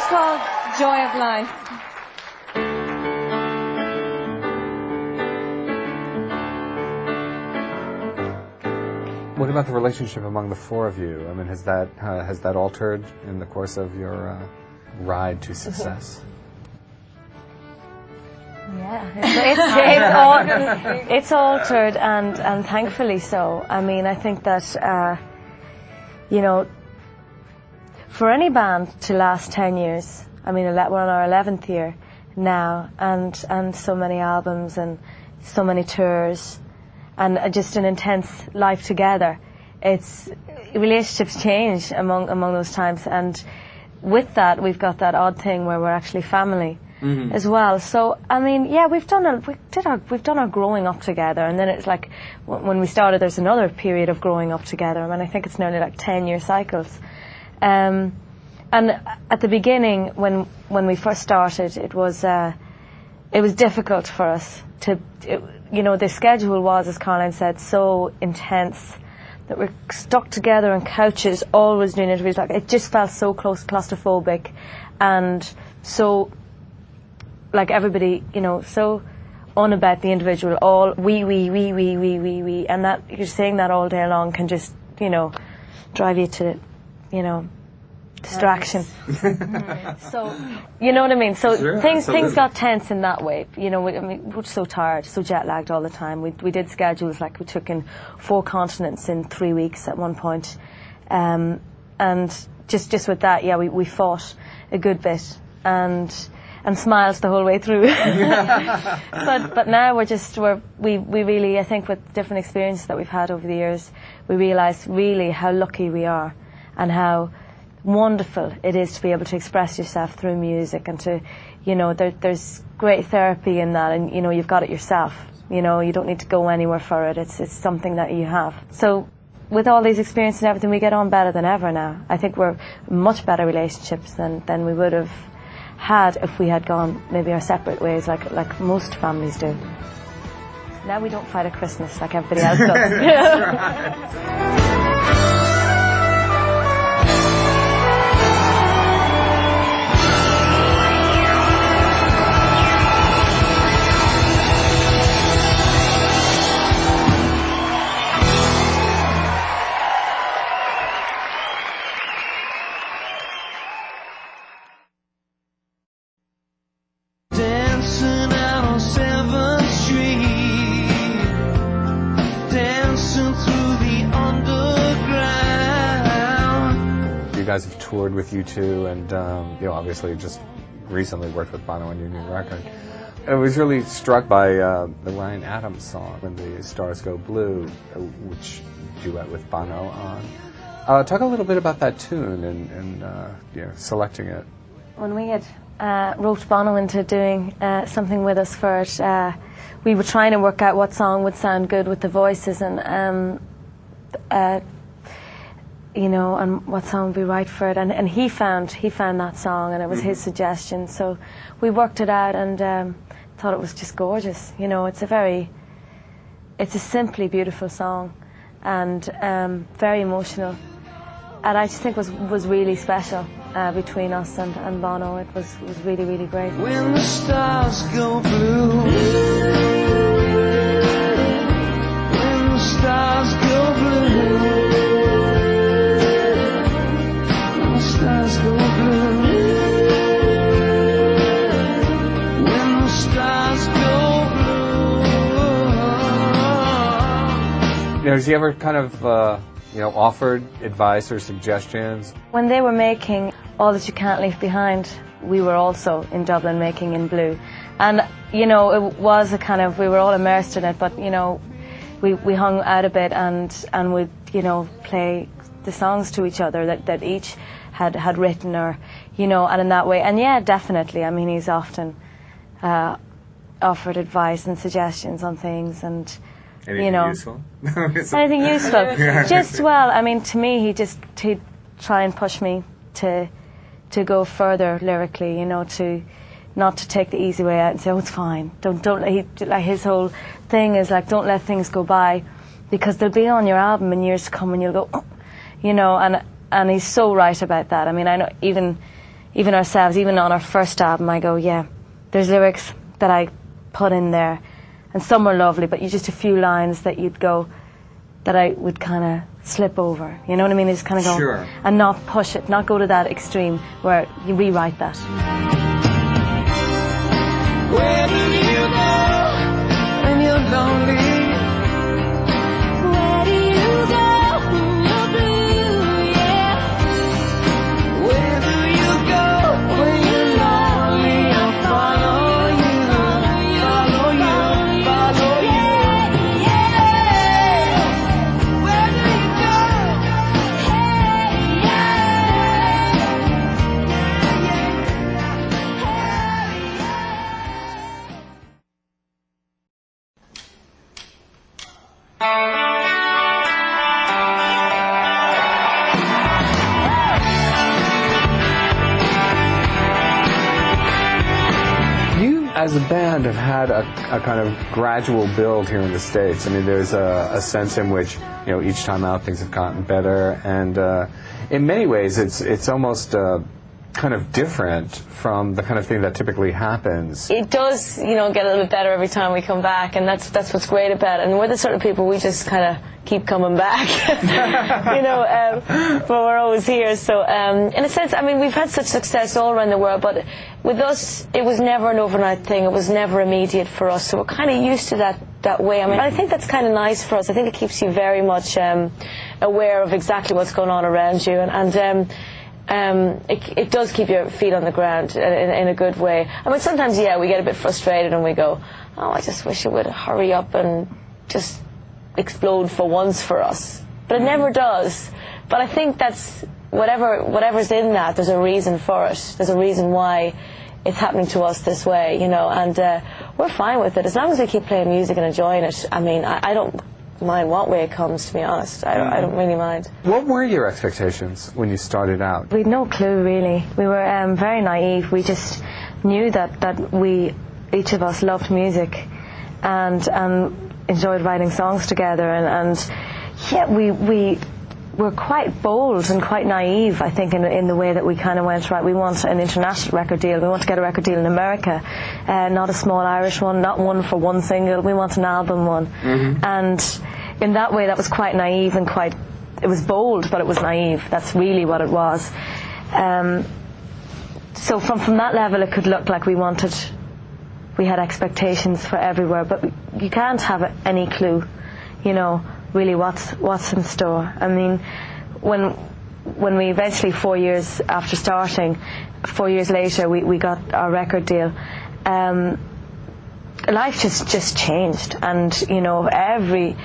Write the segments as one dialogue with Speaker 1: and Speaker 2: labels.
Speaker 1: called Joy of Life.
Speaker 2: What about the relationship among the four of you? I mean, has that altered in the course of your ride to success?
Speaker 3: Yeah, it's altered, and thankfully so. I mean, I think that you know, for any band to last 10 years, I mean, we're on our 11th year now, and so many albums and so many tours, and just an intense life together. It's relationships change among those times, and with that we've got that odd thing where we're actually family. Mm-hmm. As well. So I mean, yeah, we've done our growing up together, and then it's like when we started, there's another period of growing up together. I mean, I think it's nearly like 10-year cycles. And at the beginning, when we first started, it was difficult for us to, you know, the schedule was, as Caroline said, so intense that we're stuck together on couches, always doing interviews. Like, it just felt so claustrophobic, and so, like, everybody, you know, so on about the individual, all we, and that, you're saying that all day long can just, you know, drive you to, you know, distraction. So, you know what I mean? So sure, things got tense in that way. You know, we're so tired, so jet lagged all the time. We did schedules, like we took in 4 continents in 3 weeks at one point. And just with that, yeah, we fought a good bit, and smiles the whole way through. but now we really, I think, with different experiences that we've had over the years, we realise really how lucky we are, and how wonderful it is to be able to express yourself through music, and to, you know, there's great therapy in that, and, you know, you've got it yourself. You know, you don't need to go anywhere for it. It's something that you have. So with all these experiences and everything, we get on better than ever now. I think we're much better relationships than we would have had if we had gone maybe our separate ways, like most families do. Now we don't fight at Christmas like everybody else does.
Speaker 2: You guys have toured with U2, and you know, obviously just recently worked with Bono on your new record. I was really struck by the Ryan Adams song, "When the Stars Go Blue," which duet with Bono on. Talk a little bit about that tune and you know, selecting it.
Speaker 3: When we had roped Bono into doing something with us for it, we were trying to work out what song would sound good with the voices, and you know, and what song would be right for it, and he found that song, and it was his suggestion. So we worked it out, and thought it was just gorgeous. You know, it's a simply beautiful song, and very emotional, and I just think was really special between us and Bono. It was really, really great.
Speaker 4: When the stars go blue, when the stars go blue, stars go blue, when the stars go blue.
Speaker 2: You know, has he ever kind of you know, offered advice or suggestions?
Speaker 3: When they were making All That You Can't Leave Behind, we were also in Dublin making In Blue, and, you know, it was a kind of, we were all immersed in it, but, you know, we hung out a bit and would, you know, play the songs to each other that each had written, or, you know, and in that way. And yeah, definitely, I mean, he's often offered advice and suggestions on things, and
Speaker 2: anything,
Speaker 3: you know,
Speaker 2: useful?
Speaker 3: Anything useful. Just, well, I mean, to me, he'd try and push me to go further lyrically, you know, not to take the easy way out and say, oh, it's fine. Don't like, his whole thing is like, don't let things go by, because they'll be on your album in years to come, and you'll go, oh, you know, and he's so right about that. I mean, I know even even ourselves, even on our first album, I go, yeah, there's lyrics that I put in there, and some were lovely, but you just a few lines that you'd go, that I would kind of slip over. You know what I mean? Just kind of go,
Speaker 2: sure.
Speaker 3: And not push it, not go to that extreme where you rewrite that.
Speaker 4: Where do you go when you're lonely?
Speaker 5: Where do you go when you're blue? Yeah.
Speaker 4: Where do you go when you're lonely? I'll follow you, follow you, follow you. Where do you go?
Speaker 2: You, as a band, have had a kind of gradual build here in the States. I mean, there's a sense in which, you know, each time out things have gotten better, and in many ways it's almost kind of different from the kind of thing that typically happens.
Speaker 6: It does, you know, get a little bit better every time we come back, and that's what's great about it. And we're the sort of people, we just kind of keep coming back, you know, but we're always here. So in a sense, I mean, we've had such success all around the world, but with us, it was never an overnight thing. It was never immediate for us, so we're kind of used to that way. I mean, I think that's kind of nice for us. I think it keeps you very much aware of exactly what's going on around you, and it does keep your feet on the ground in a good way. I mean, sometimes, yeah, we get a bit frustrated and we go, oh, I just wish it would hurry up and just explode for once for us. But it never does. But I think that's, whatever's in that, there's a reason for it. There's a reason why it's happening to us this way, you know, and we're fine with it. As long as we keep playing music and enjoying it, I mean, I don't mind what way it comes, to be honest. I don't really mind.
Speaker 2: What were your expectations when you started out?
Speaker 3: We had no clue, really. We were very naive. We just knew that we, each of us, loved music and enjoyed writing songs together, and yeah, we were quite bold and quite naive, I think, in the way that we kind of went, right, we want an international record deal, we want to get a record deal in America, not a small Irish one, not one for one single, we want an album one. Mm-hmm. And in that way, that was quite naive and it was bold, but it was naive. That's really what it was. So from that level, it could look like we had expectations for everywhere, but you can't have any clue, you know, really what's in store. I mean, when we eventually, 4 years after starting, 4 years later, we got our record deal, life just changed, and you know, every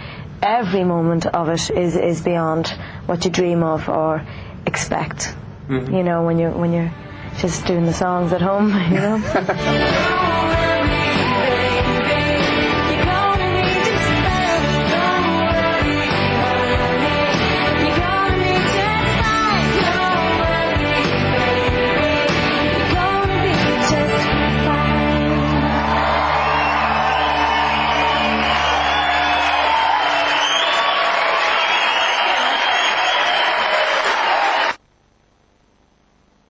Speaker 3: moment of it is beyond what you dream of or expect. Mm-hmm. You know, when you're just doing the songs at home, you know.